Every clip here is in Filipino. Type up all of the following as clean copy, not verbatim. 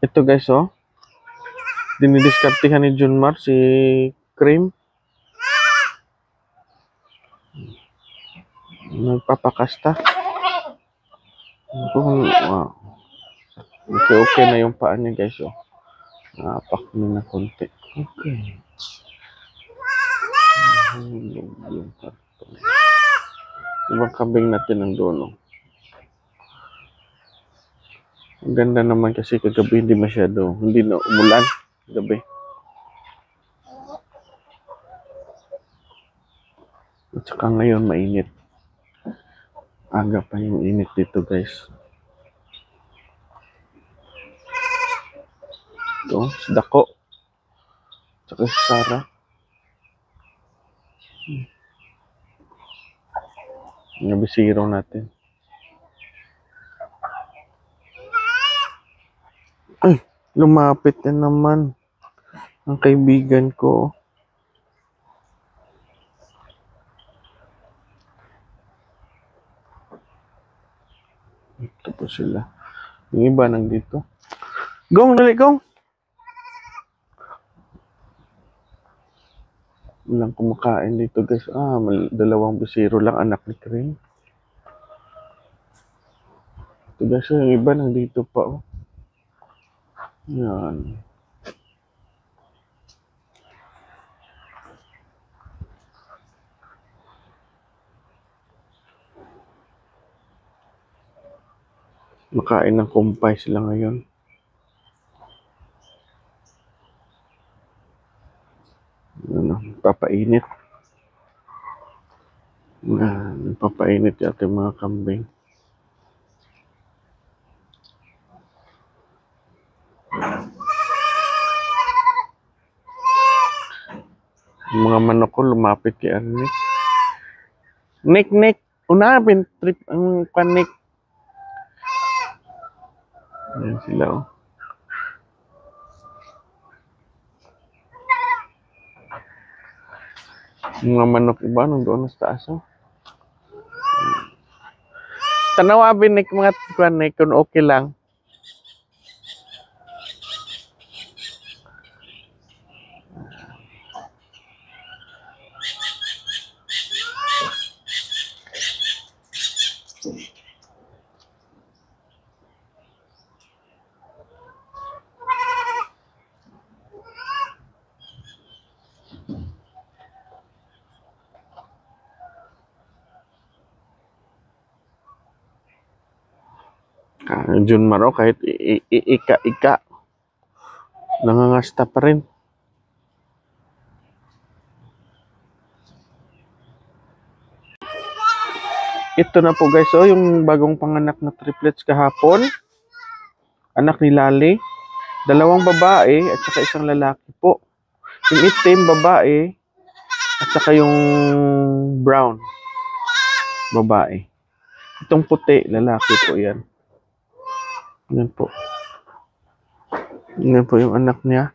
Ito guys, oh. Dinidiskartihan ni Junmar si Cream. Nagpapakasta. Wow. Okay na yung paa niya guys, oh. Napak niya na konti. Okay. Hulog yung karton. Ibang kambing natin ang dono. Ang ganda naman kasi kagabi hindi na umulan. Gabi. At saka ngayon mainit. Aga pa yung init dito guys. Ito, si Dako. Tsaka si Sarah. Nabisiro natin. Ay, lumapit na naman ang kaibigan ko. Ito po sila. Yung iba nandito. Gong, dali, Gong! Walang kumakain dito guys. Dalawang bisiro lang anak ni Cream. Ito guys, yung iba nandito pa. Oh. Yan. Makain ng kumpay sila ngayon. Ano, papainit. Papainit yung ating mga kambing. Yung mga manok ko lumapit kay Nick. Nick! Unabin trip ang panik. Ayan sila, oh. Yung mga manok iba nung doon sa taas, oh. Tanawabin Nick mga Nick kung okay lang. Junmar, oh, kahit ika nangangasta pa rin. Ito na po guys, oh, yung bagong panganak na triplets kahapon. Anak ni Lali. Dalawang babae at saka isang lalaki po. Yung itim, babae. At saka yung brown, babae. Itong puti, lalaki po yan. Yan po. Yan po yung anak niya.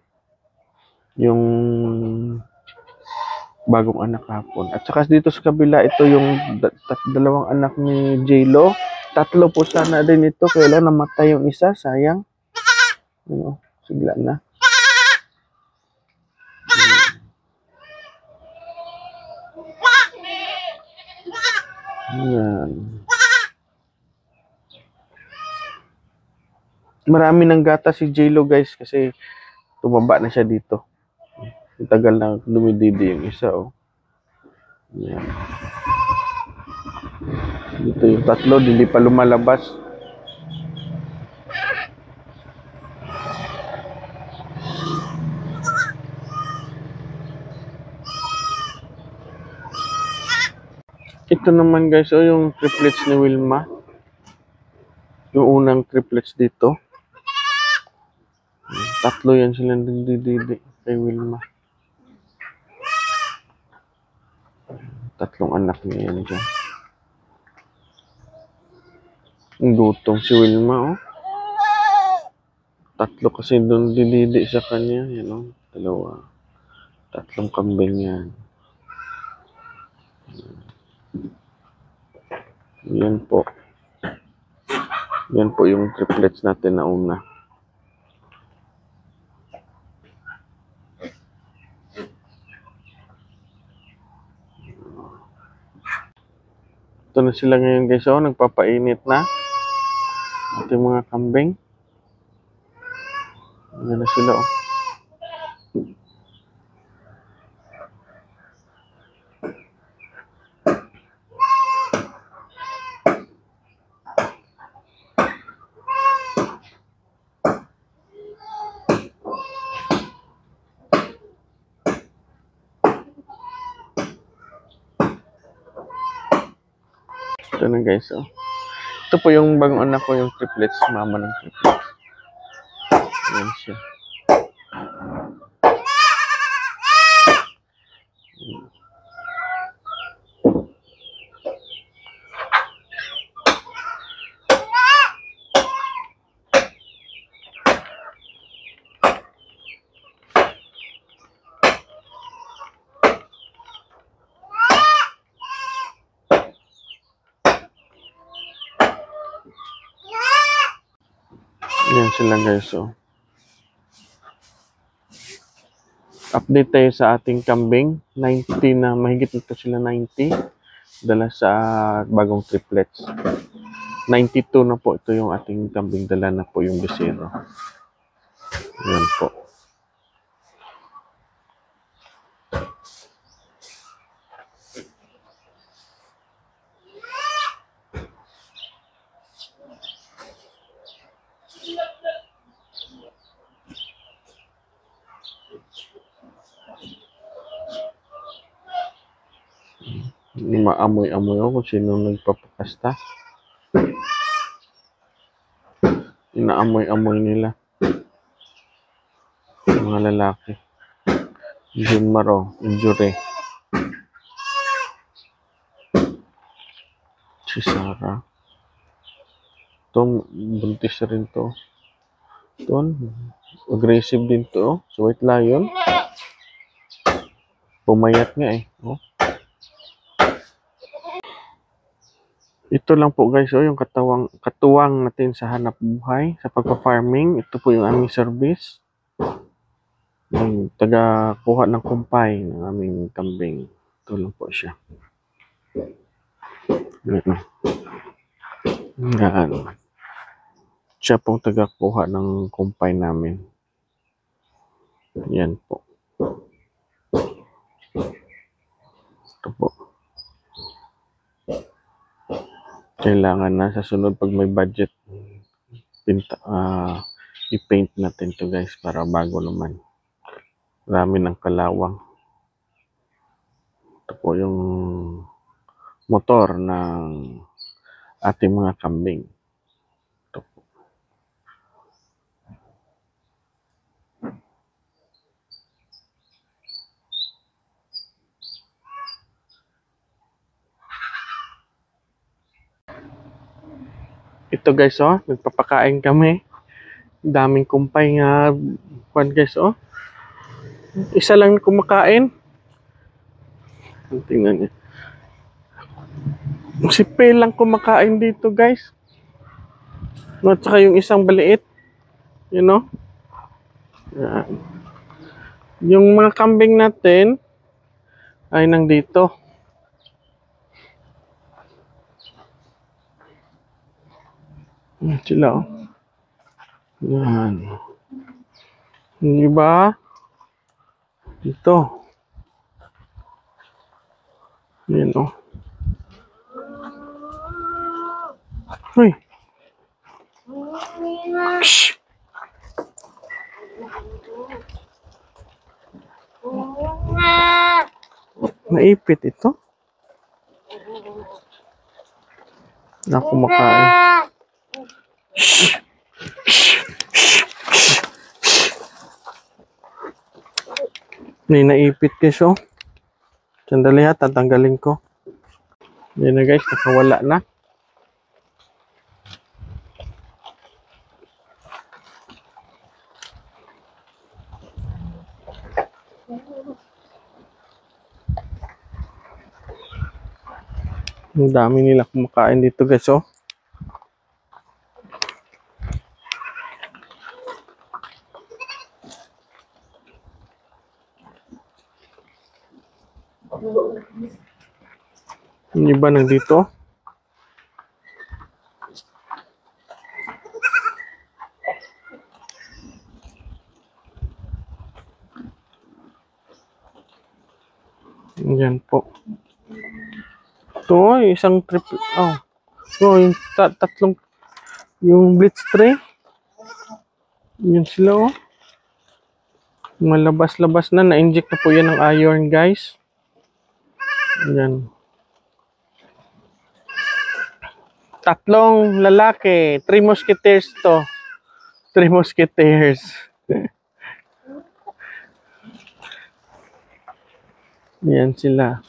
Yung bagong anak hapon. At saka dito sa kabila, ito yung dalawang anak ni J-Lo. Tatlo po sana din ito. Kaya lang namatay yung isa. Sayang. Ano, sigla na. Yan. Marami ng gata si J-Lo guys kasi tumaba na siya dito. Tagal na dumididi yung isa, oh. Yan. Dito yung tatlo, hindi pa lumalabas. Ito naman guys, oh, yung triplets ni Wilma. Yung unang triplets dito. Tatlo yan silang dididi kay Wilma. Tatlong anak niya yan dyan. Ang gutong si Wilma, oh. Tatlo kasi doon dididi sa kanya. Yan, oh. Dalawa. Tatlong kambing yan. Yan po. Yan po yung triplets natin na una. Ito na sila ngayon guys, oh, nagpapainit na. Ating mga kambing. Ayan na sila, oh. Ito na guys, oh. Ito po yung bagong anak ko, yung triplets, mama ng triplets. Ayan siya. Ayan sila guys, oh. Update tayo sa ating kambing. 90 na, mahigit na to sila 90. Dala sa bagong triplets. 92 na po. Ito yung ating kambing. Dala na po yung bisero. Ayan po. Maamoy-amoy ako kung sino nagpapakasta. Inaamoy-amoy nila. Mga lalaki. Junmaro, injury. Si Sarah. Ito, buntis rin to. Ito, aggressive din to. So, White Lion. Pumayat nga eh. Oh. Ito lang po guys, oh, yung katuwang natin sa hanap buhay, sa pagpa-farming. Ito po yung aming service. Yung taga-kuha ng kumpay ng aming kambing. Ito lang po siya. Yan. Siya pong taga-kuha ng kumpay namin. Yan po. Ito po. Kailangan na sa sunod pag may budget, i-paint natin to guys para bago naman. Marami ng kalawang. Ito po yung motor ng ating mga kambing. Ito po. Ito guys, oh, nagpapakain kami. Daming kumpay nga kwan guys, oh. Isa lang kumakain. Tingnan niyo. Si Pe lang kumakain dito guys. No, at saka yung isang baliit. You know? Yan. Yung mga kambing natin ay nandito. Yan sila, oh. Yan. Yung iba dito. Yan, oh. Hoy. Shh. Naipit ito. Na kumakain. Shh. May naipit guys, oh. Sandali ha, tatanggalin ko. Yan na guys, nakawala na. Ang dami nila kumakain dito guys, oh. Yung iba nandito. Yan po. Ito, isang triple. Oh. So, yung tatlong, yung blitz tray. Yun sila, oh. Malabas-labas na. Na-inject na po yan ng iron, guys. Yan. Tatlong lalaki. 3 musketeers to. 3 musketeers. Yan sila.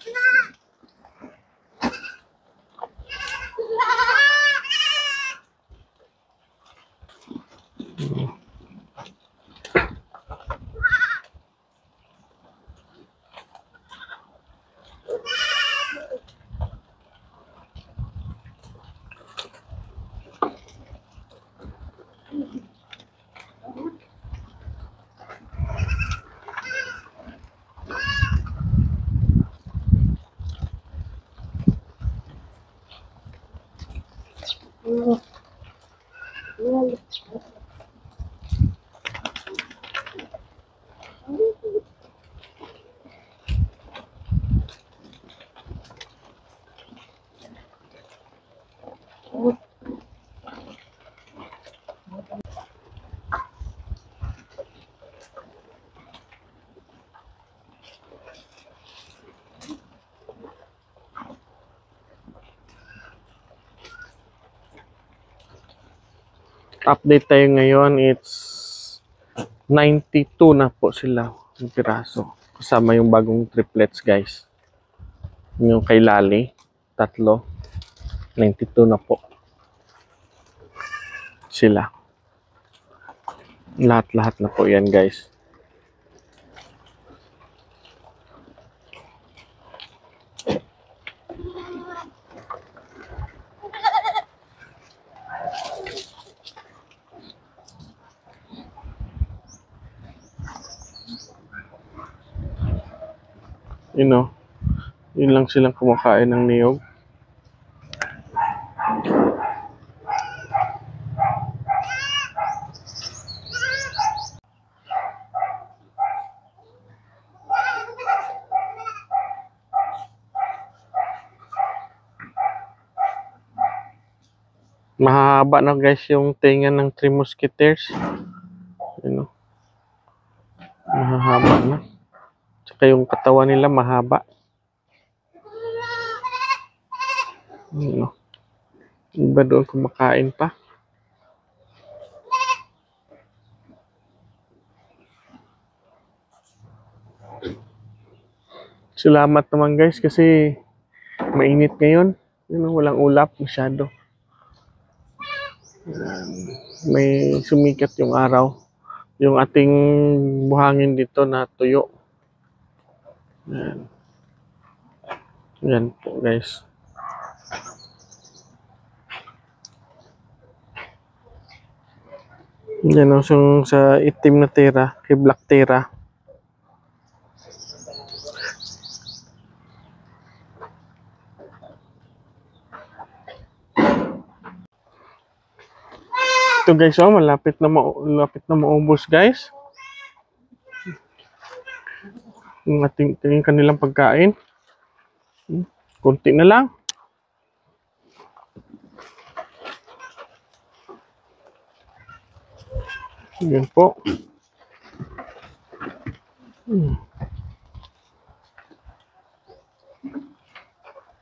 Update tayo ngayon. It's 92 na po sila yung piraso. Kasama yung bagong triplets, guys. Yung kay Lali. Tatlo. 92 na po. Sila. Lahat-lahat na po yan, guys. You know, yun lang silang kumakain ng niyog. Mahaba na, guys, yung tenga ng 3 musketeers. You know, mahaba na. Tsaka yung katawan nila mahaba. You know, iba doon kumakain pa. Salamat naman, guys, kasi mainit ngayon. You know, walang ulap masyado. May sumikat yung araw. Yung ating buhangin dito na tuyo. Yan. Yan po, guys. Yan o, sa itim na tera, kay black tera. Ito, guys, oh, malapit na maubos, guys. Yung kanilang pagkain. Kunti na lang. Yan po.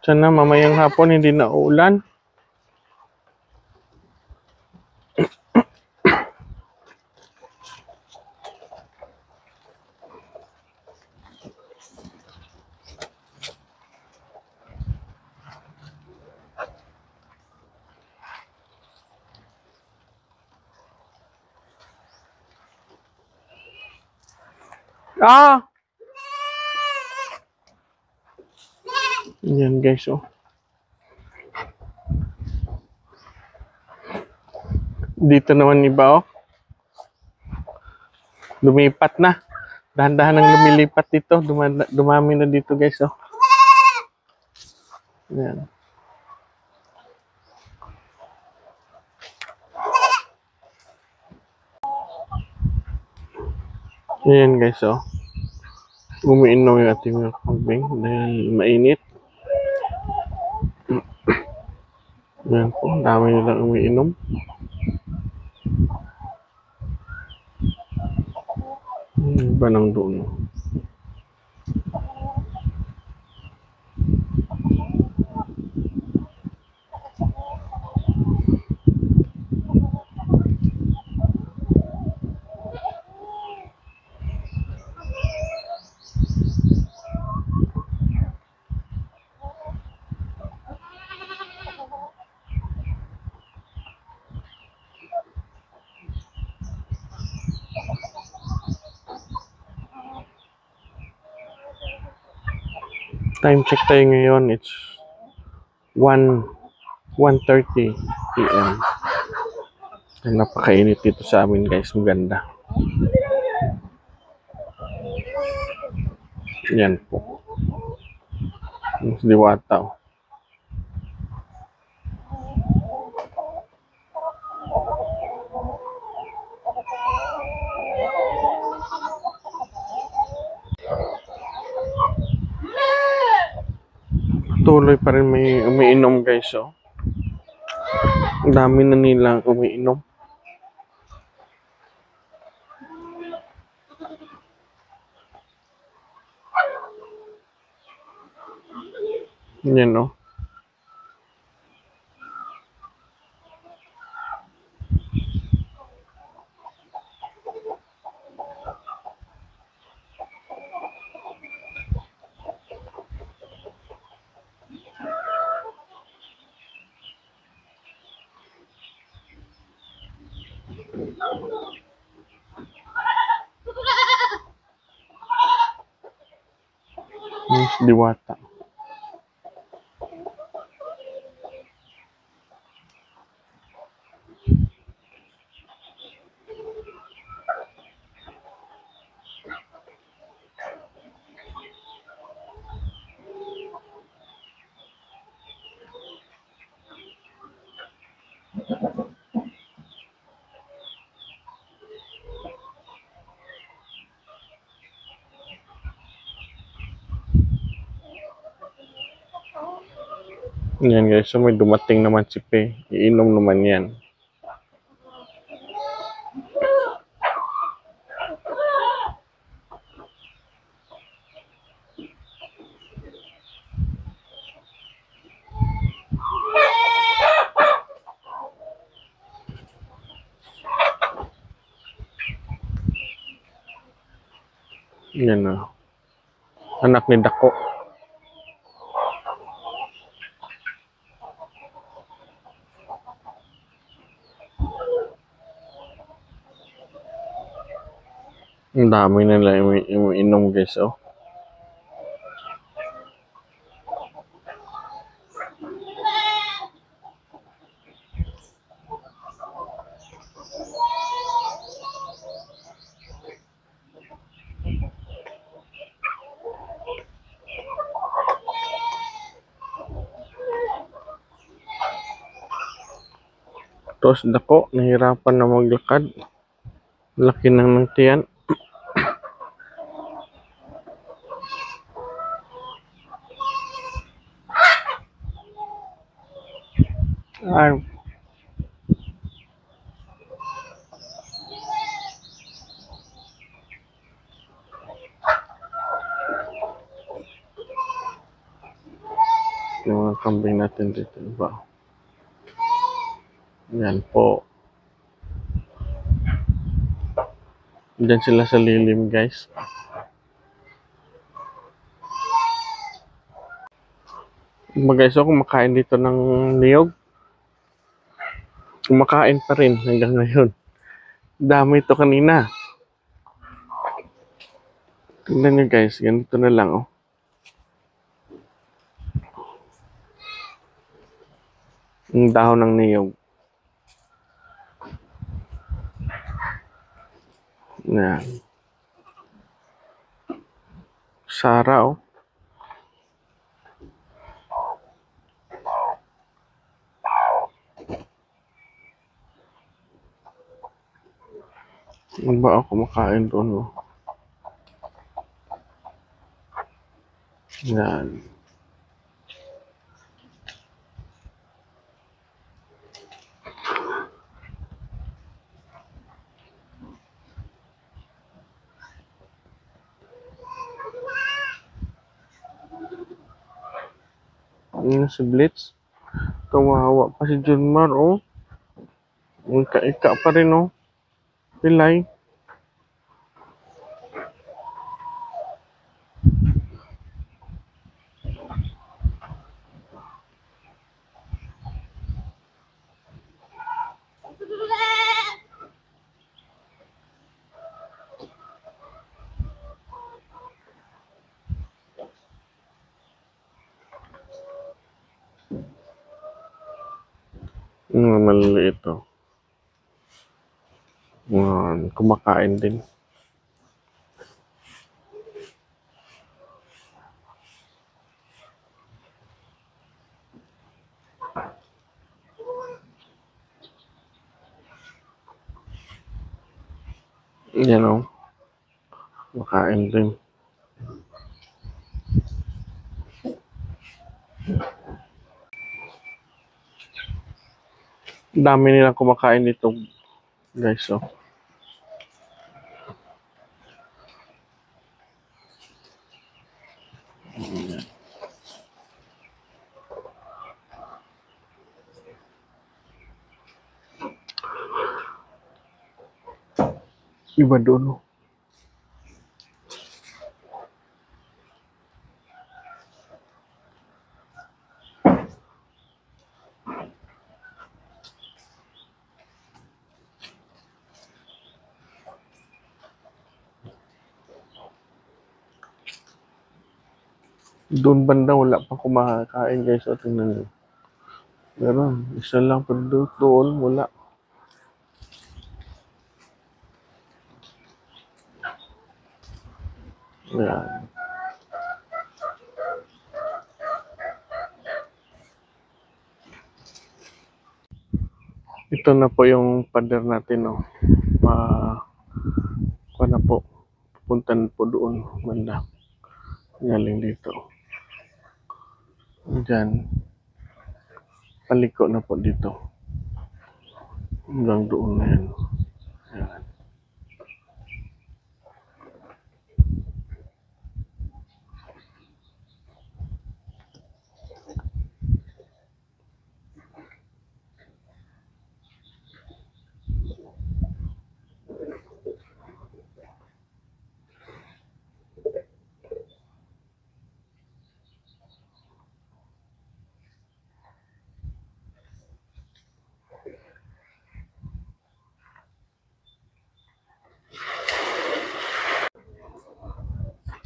Sana mamayang hapon hindi na uulan. Yan, guys, oh. Dito naman iba, oh. Lumipat na. Dahan-dahan ang lumilipat dito. Dumami na dito, guys, oh. Yan. Yan, guys, oh. Umiinom yung ating mga kambing dahil mainit. Yan po, dami nilang umiinom. Iba nang doon. Time check tayo ngayon. It's 1:30 p.m. Napakainit dito sa amin guys. Maganda. Yan po. Diwata. Oh. Tuloy pa rin may umiinom guys. Oh. Ang dami na nilang umiinom. Yan no. Diwata. Yan guys, so may dumating naman si Pe. Iinom naman yan. Yan na. Anak ni Dako. Ang dami nila umiinom guys, oh. Tapos Dako, nahirapan na maglakad. Laki ng tiyan. Ay. Yung mga kambing natin dito ba? Yan po. Diyan sila sa lilim guys. Guys, ako kumakain dito ng niyog. Kumakain pa rin hanggang ngayon. Dami ito kanina. Tingnan nyo guys, ganito na lang oh. Ang dahon ng niyog. Yan. Sara oh. Ano ba ako kumakain doon oh? Yan. Yung si Blitz. Kawawa pa si Junmar, oh. Ika-ika pa rin, oh. Pilay. Maliliit, oh. Kumakain din. Yan, oh. Kumakain din. Dami nilang kumakain dito, guys, oh. Iba doon, oh. Doon banda wala pa kumakain, guys. O, tingnan nyo. Meron. Isa lang pa doon. Wala. Ayan. Ito na po yung pader natin, no. Kuha na po. Pupuntan po doon. Banda. Galing dito. Diyan. Paliko na po dito. Hanggang doon na yan. Ayan.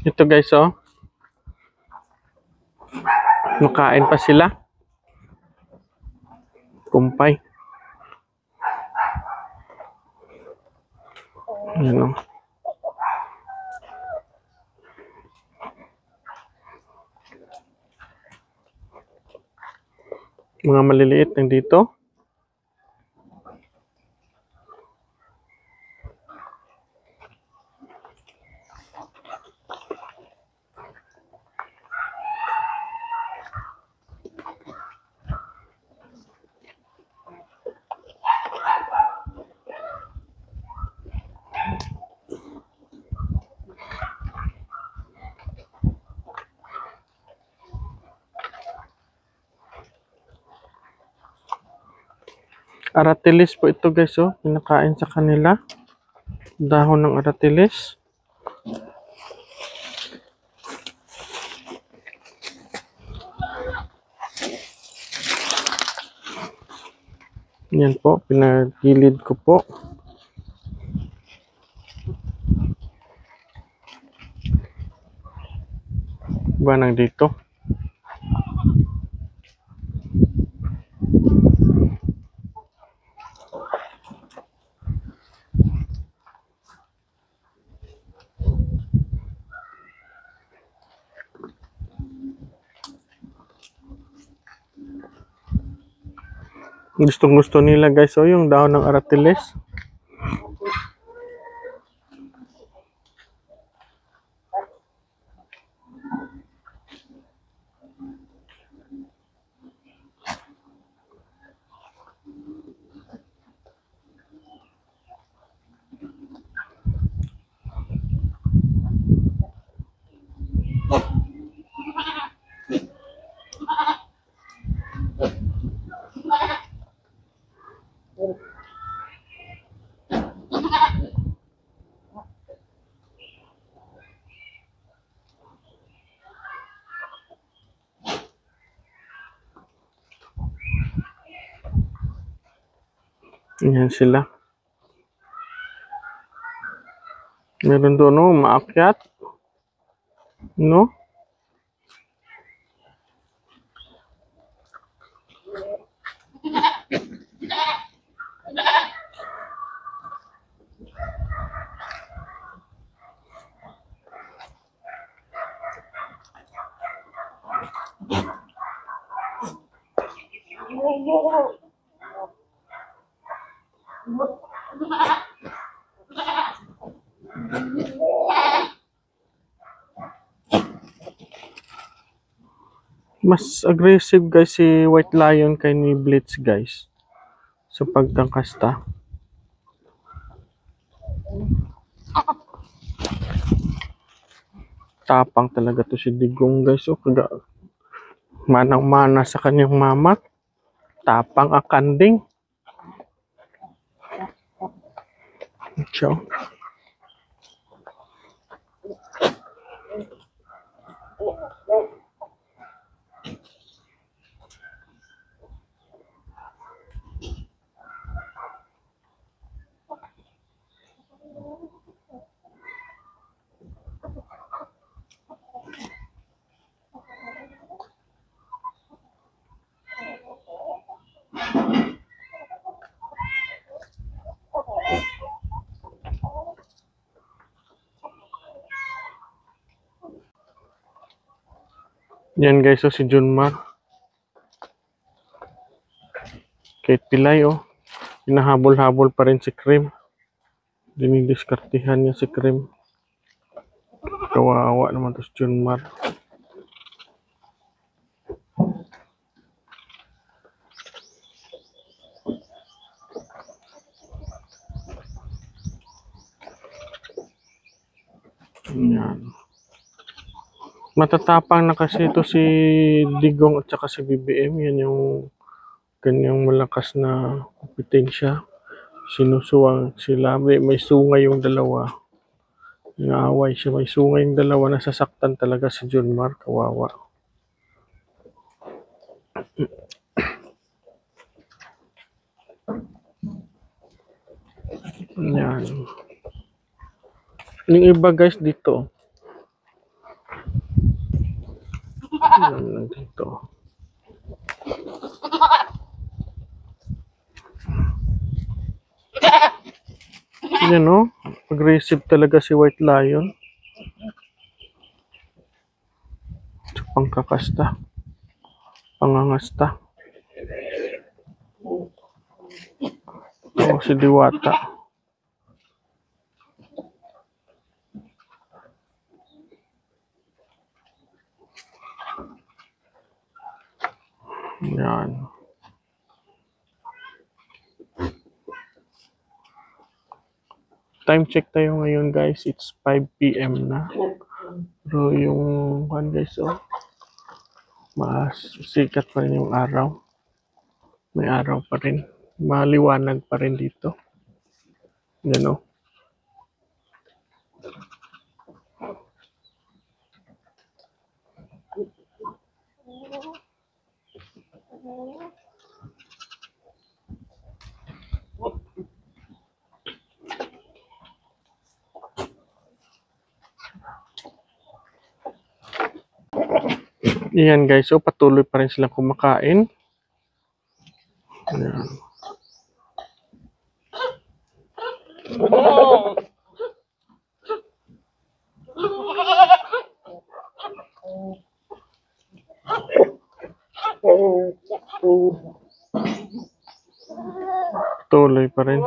Ito, guys, oh. Makain pa sila. Kumpay. Ayan, oh. Mga maliliit nandito. Aratilis po ito, guys, oh. Pinakain sa kanila. Dahon ng aratilis. Yan po, pinagilid ko po. Ba nang dito? Gustong gusto nila, guys, oh, yung dahon ng aratilis. Yan sila. Meron doon, no, maakyat. No? Mas aggressive guys si White Lion kay ni Blitz guys. Sa pagkangkasta. Tapang talaga to si Digong guys. O, manang-mana sa kanyang mama. Tapang akanding. Ciao. Yan guys, so si Junmar. Kate Pilay, oh. Hinahabol-habol pa rin si Cream. Dinidiskartihan niya si Cream. Kawawa naman to si Junmar. Yan. Matatapang na kasi ito si Digong at saka si BBM. Yan yung kanyang malakas na kompetensya. Sinusuwang sila. May sungay yung dalawa. Inaaway siya. May sungay yung dalawa. Nasasaktan talaga si Junmar. Kawawa. Yan. Yung iba guys dito. Yan dito. Yan, no? Aggressive talaga si White Lion. Pangkakasta. Pangangasta. Si Diwata. Yan. Time check tayo ngayon guys. It's 5 PM na. Pero yung guys, oh, mas sikat pa rin yung araw. May araw pa rin. Maliwanag pa rin dito. Yan, oh. Yan guys, so patuloy pa rin silang kumakain. Yan. Patuloy pa rin.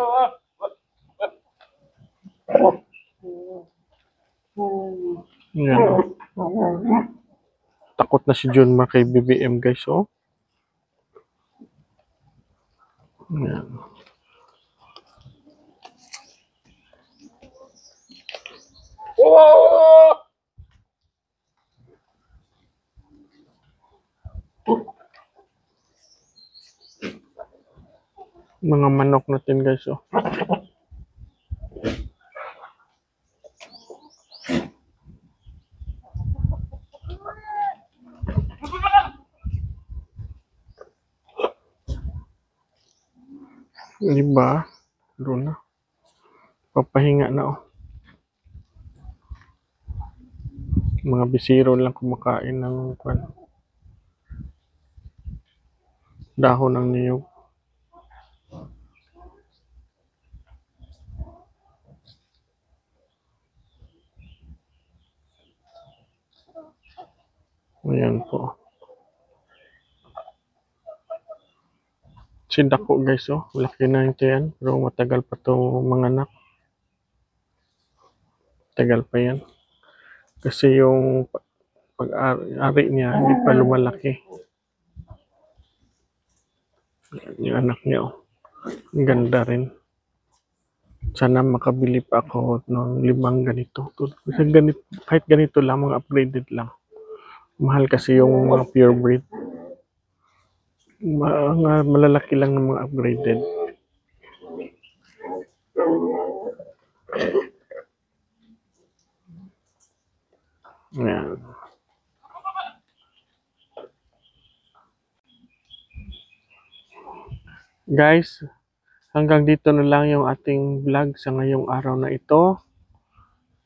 Yan. Takot na si Junmar kay BBM guys, oh. Yan. Mga manok natin guys, oh. Di ba? Doon na. Papahinga na oh. Mga bisiro lang kumakain ng dahon ng niyog. Ayan po. Si dako guys oh. Laki na ito yan. Pero matagal pa to mga anak. Tagal pa yan. Kasi yung pag-ari niya hindi pa lumalaki. Yung anak niya oh. Ang ganda rin. Sana makabili pa ako ng 5 ganito. Kasi ganito, kahit ganito lang, mga upgraded lang. Mahal kasi yung mga pure breed. Malalaki lang ng mga upgraded. Ayan. Guys, hanggang dito na lang yung ating vlog sa ngayong araw na ito.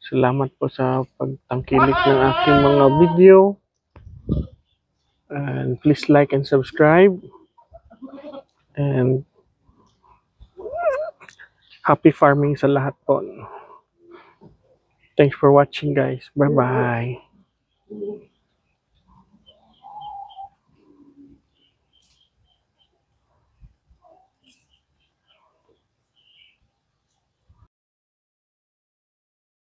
Salamat po sa pagtangkilik ng aking mga video. And please like and subscribe. And happy farming sa lahat po. Thanks for watching guys. Bye-bye.